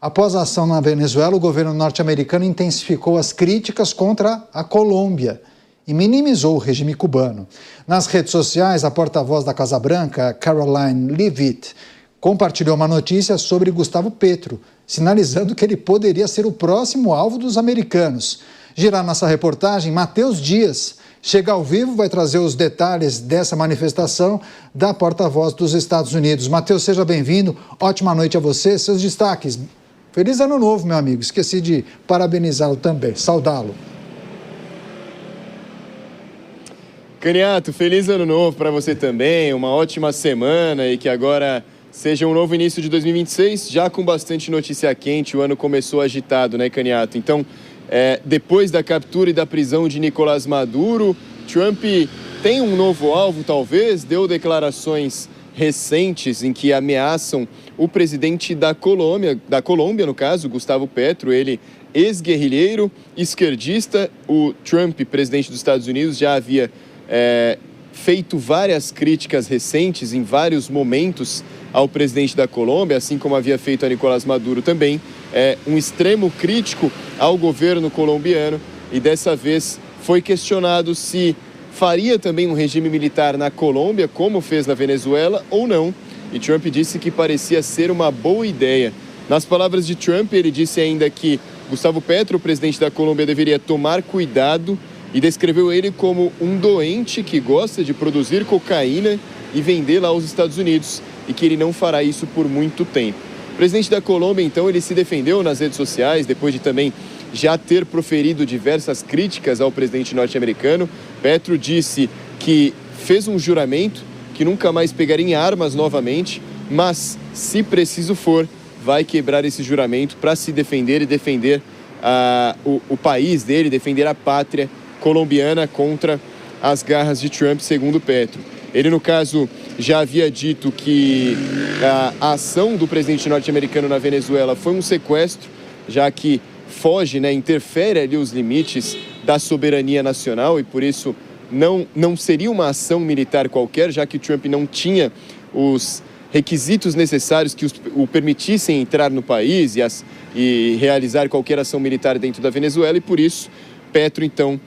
Após a ação na Venezuela, o governo norte-americano intensificou as críticas contra a Colômbia e minimizou o regime cubano. Nas redes sociais, a porta-voz da Casa Branca, Caroline Leavitt, compartilhou uma notícia sobre Gustavo Petro, sinalizando que ele poderia ser o próximo alvo dos americanos. Girar nossa reportagem, Matheus Dias chega ao vivo, vai trazer os detalhes dessa manifestação da porta-voz dos Estados Unidos. Matheus, seja bem-vindo, ótima noite a você, seus destaques. Feliz Ano Novo, meu amigo, esqueci de parabenizá-lo também, saudá-lo. Caniato, feliz Ano Novo para você também, uma ótima semana e que agora seja um novo início de 2026, já com bastante notícia quente. O ano começou agitado, né, Caniato? Então, depois da captura e da prisão de Nicolás Maduro, Trump tem um novo alvo, talvez, deu declarações recentes em que ameaçam o presidente da Colômbia, no caso, Gustavo Petro, ele ex-guerrilheiro, esquerdista. O Trump, presidente dos Estados Unidos, já havia feito várias críticas recentes em vários momentos ao presidente da Colômbia, assim como havia feito a Nicolás Maduro também, um extremo crítico ao governo colombiano, e dessa vez foi questionado se faria também um regime militar na Colômbia, como fez na Venezuela, ou não. E Trump disse que parecia ser uma boa ideia. Nas palavras de Trump, ele disse ainda que Gustavo Petro, o presidente da Colômbia, deveria tomar cuidado e descreveu ele como um doente que gosta de produzir cocaína e vendê-la aos Estados Unidos e que ele não fará isso por muito tempo. O presidente da Colômbia, então, ele se defendeu nas redes sociais, depois de também já ter proferido diversas críticas ao presidente norte-americano. Petro disse que fez um juramento que nunca mais pegaria em armas novamente, mas, se preciso for, vai quebrar esse juramento para se defender e defender o país dele, defender a pátria colombiana contra as garras de Trump, segundo Petro. Ele, no caso, já havia dito que a ação do presidente norte-americano na Venezuela foi um sequestro, já que foge, interfere ali os limites da soberania nacional e, por isso, não seria uma ação militar qualquer, já que Trump não tinha os requisitos necessários que o permitissem entrar no país e realizar qualquer ação militar dentro da Venezuela, e por isso Petro, então,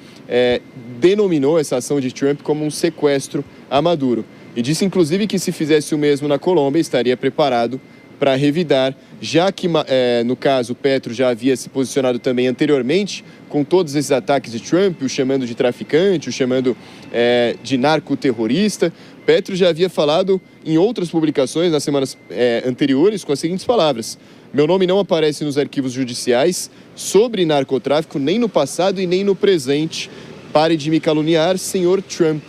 denominou essa ação de Trump como um sequestro a Maduro. E disse, inclusive, que se fizesse o mesmo na Colômbia, estaria preparado para revidar, já que, no caso, Petro já havia se posicionado também anteriormente com todos esses ataques de Trump, o chamando de traficante, o chamando de narcoterrorista. Petro já havia falado em outras publicações nas semanas anteriores com as seguintes palavras: meu nome não aparece nos arquivos judiciais sobre narcotráfico, nem no passado e nem no presente. Pare de me caluniar, senhor Trump.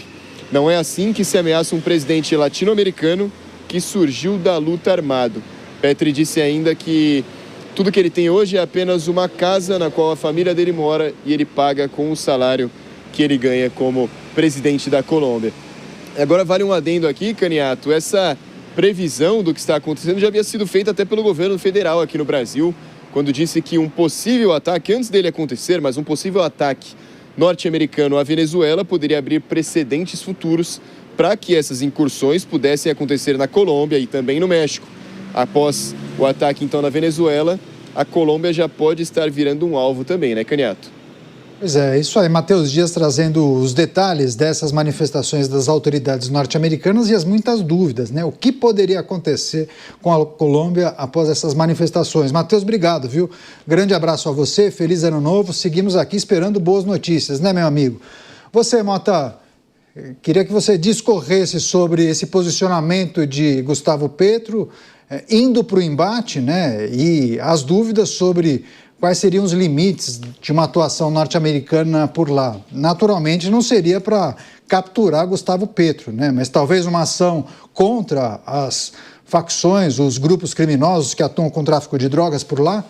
Não é assim que se ameaça um presidente latino-americano que surgiu da luta armada. Petro disse ainda que tudo que ele tem hoje é apenas uma casa na qual a família dele mora e ele paga com o salário que ele ganha como presidente da Colômbia. Agora vale um adendo aqui, Caniato, essa previsão do que está acontecendo já havia sido feita até pelo governo federal aqui no Brasil, quando disse que um possível ataque, antes dele acontecer, mas um possível ataque norte-americano à Venezuela poderia abrir precedentes futuros para que essas incursões pudessem acontecer na Colômbia e também no México. Após o ataque, então, na Venezuela, a Colômbia já pode estar virando um alvo também, né, Caniato? Pois é, isso aí. Matheus Dias trazendo os detalhes dessas manifestações das autoridades norte-americanas e as muitas dúvidas, né? O que poderia acontecer com a Colômbia após essas manifestações. Matheus, obrigado, viu? Grande abraço a você, feliz Ano Novo. Seguimos aqui esperando boas notícias, né, meu amigo? Você, Mota, queria que você discorresse sobre esse posicionamento de Gustavo Petro indo para o embate, né? E as dúvidas sobre quais seriam os limites de uma atuação norte-americana por lá. Naturalmente, não seria para capturar Gustavo Petro, né? Mas talvez uma ação contra as facções, os grupos criminosos que atuam com tráfico de drogas por lá?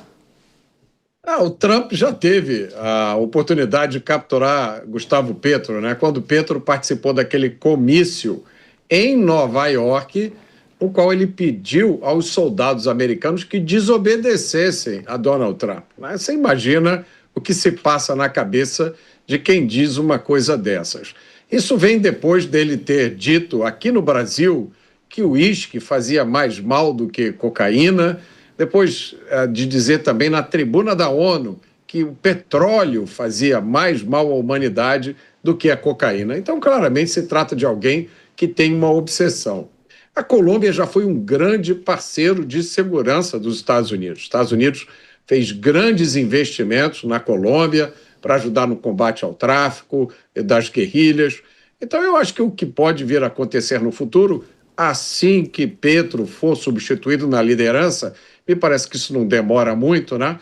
O Trump já teve a oportunidade de capturar Gustavo Petro, né? Quando Petro participou daquele comício em Nova York, o qual ele pediu aos soldados americanos que desobedecessem a Donald Trump. Você imagina o que se passa na cabeça de quem diz uma coisa dessas. Isso vem depois dele ter dito aqui no Brasil que o uísque fazia mais mal do que cocaína, depois de dizer também na tribuna da ONU que o petróleo fazia mais mal à humanidade do que a cocaína. Então, claramente, se trata de alguém que tem uma obsessão. A Colômbia já foi um grande parceiro de segurança dos Estados Unidos. Os Estados Unidos fez grandes investimentos na Colômbia para ajudar no combate ao tráfico das guerrilhas. Então, eu acho que o que pode vir a acontecer no futuro, assim que Petro for substituído na liderança, me parece que isso não demora muito, né?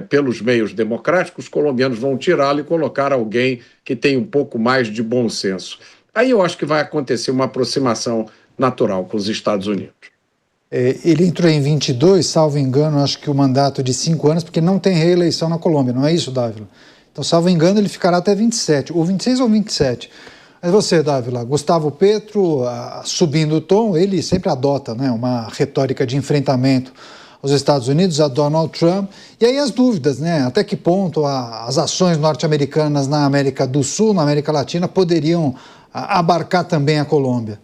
Pelos meios democráticos, os colombianos vão tirá-lo e colocar alguém que tem um pouco mais de bom senso. Aí eu acho que vai acontecer uma aproximação natural com os Estados Unidos. Ele entrou em 22, salvo engano, acho que o mandato de 5 anos, porque não tem reeleição na Colômbia, não é isso, Dávila? Então, salvo engano, ele ficará até 27, ou 26 ou 27. Mas você, Dávila, Gustavo Petro, subindo o tom, ele sempre adota, né, uma retórica de enfrentamento aos Estados Unidos, a Donald Trump, e aí as dúvidas, né, até que ponto as ações norte-americanas na América do Sul, na América Latina, poderiam abarcar também a Colômbia?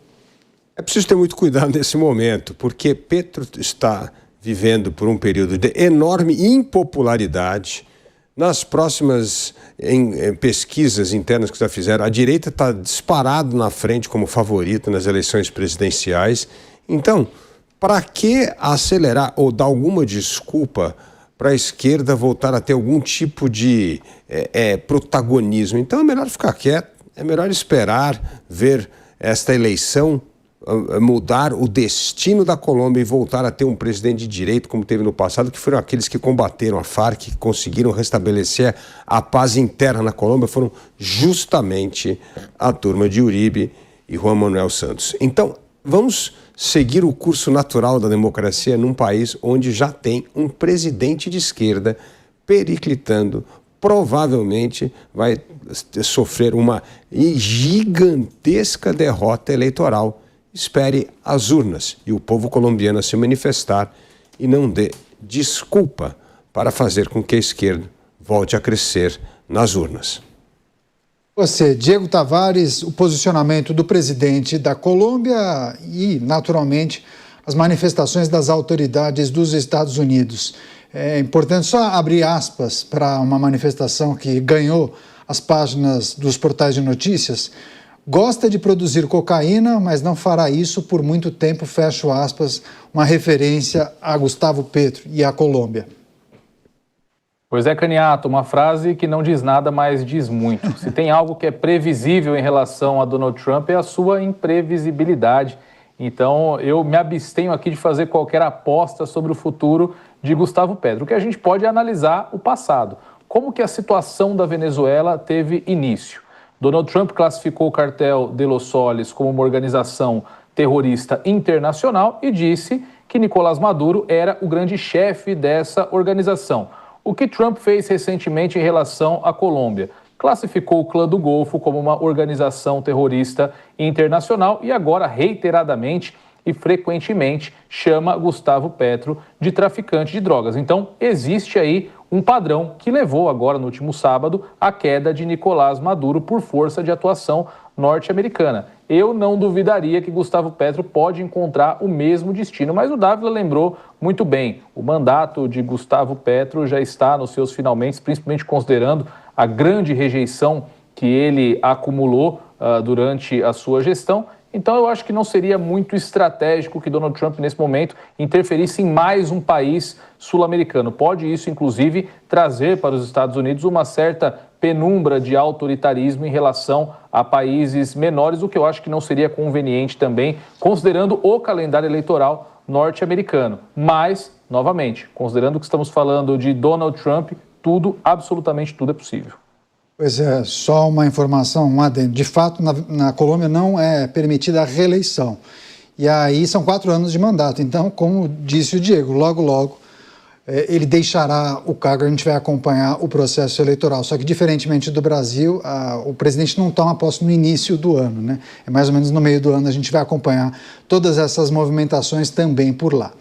É preciso ter muito cuidado nesse momento, porque Petro está vivendo por um período de enorme impopularidade. Nas próximas pesquisas internas que já fizeram, a direita está disparado na frente como favorita nas eleições presidenciais. Então, para que acelerar ou dar alguma desculpa para a esquerda voltar a ter algum tipo de protagonismo? Então é melhor ficar quieto, é melhor esperar ver esta eleição mudar o destino da Colômbia e voltar a ter um presidente de direita como teve no passado, que foram aqueles que combateram a Farc, que conseguiram restabelecer a paz interna na Colômbia, foram justamente a turma de Uribe e Juan Manuel Santos. Então, vamos seguir o curso natural da democracia num país onde já tem um presidente de esquerda periclitando, provavelmente vai sofrer uma gigantesca derrota eleitoral. Espere as urnas e o povo colombiano a se manifestar e não dê desculpa para fazer com que a esquerda volte a crescer nas urnas. Você, Diego Tavares, o posicionamento do presidente da Colômbia e, naturalmente, as manifestações das autoridades dos Estados Unidos. É importante só abrir aspas para uma manifestação que ganhou as páginas dos portais de notícias. Gosta de produzir cocaína, mas não fará isso por muito tempo, fecho aspas, uma referência a Gustavo Petro e à Colômbia. Pois é, Caniato, uma frase que não diz nada, mas diz muito. Se tem algo que é previsível em relação a Donald Trump é a sua imprevisibilidade. Então, eu me abstenho aqui de fazer qualquer aposta sobre o futuro de Gustavo Petro. O que a gente pode é analisar o passado. Como que a situação da Venezuela teve início? Donald Trump classificou o cartel de Los Soles como uma organização terrorista internacional e disse que Nicolás Maduro era o grande chefe dessa organização. O que Trump fez recentemente em relação à Colômbia? Classificou o Clã do Golfo como uma organização terrorista internacional e agora, reiteradamente e frequentemente, chama Gustavo Petro de traficante de drogas. Então, existe aí um padrão que levou agora, no último sábado, à queda de Nicolás Maduro por força de atuação norte-americana. Eu não duvidaria que Gustavo Petro pode encontrar o mesmo destino, mas o Dávila lembrou muito bem. O mandato de Gustavo Petro já está nos seus finalmente, principalmente considerando a grande rejeição que ele acumulou durante a sua gestão. Então eu acho que não seria muito estratégico que Donald Trump, nesse momento, interferisse em mais um país sul-americano. Pode isso, inclusive, trazer para os Estados Unidos uma certa penumbra de autoritarismo em relação a países menores, o que eu acho que não seria conveniente também, considerando o calendário eleitoral norte-americano. Mas, novamente, considerando que estamos falando de Donald Trump, tudo, absolutamente tudo é possível. Pois é, só uma informação, um adendo. De fato, na Colômbia não é permitida a reeleição. E aí são 4 anos de mandato. Então, como disse o Diego, logo ele deixará o cargo, a gente vai acompanhar o processo eleitoral. Só que, diferentemente do Brasil, o presidente não toma posse no início do ano, né? É mais ou menos no meio do ano a gente vai acompanhar todas essas movimentações também por lá.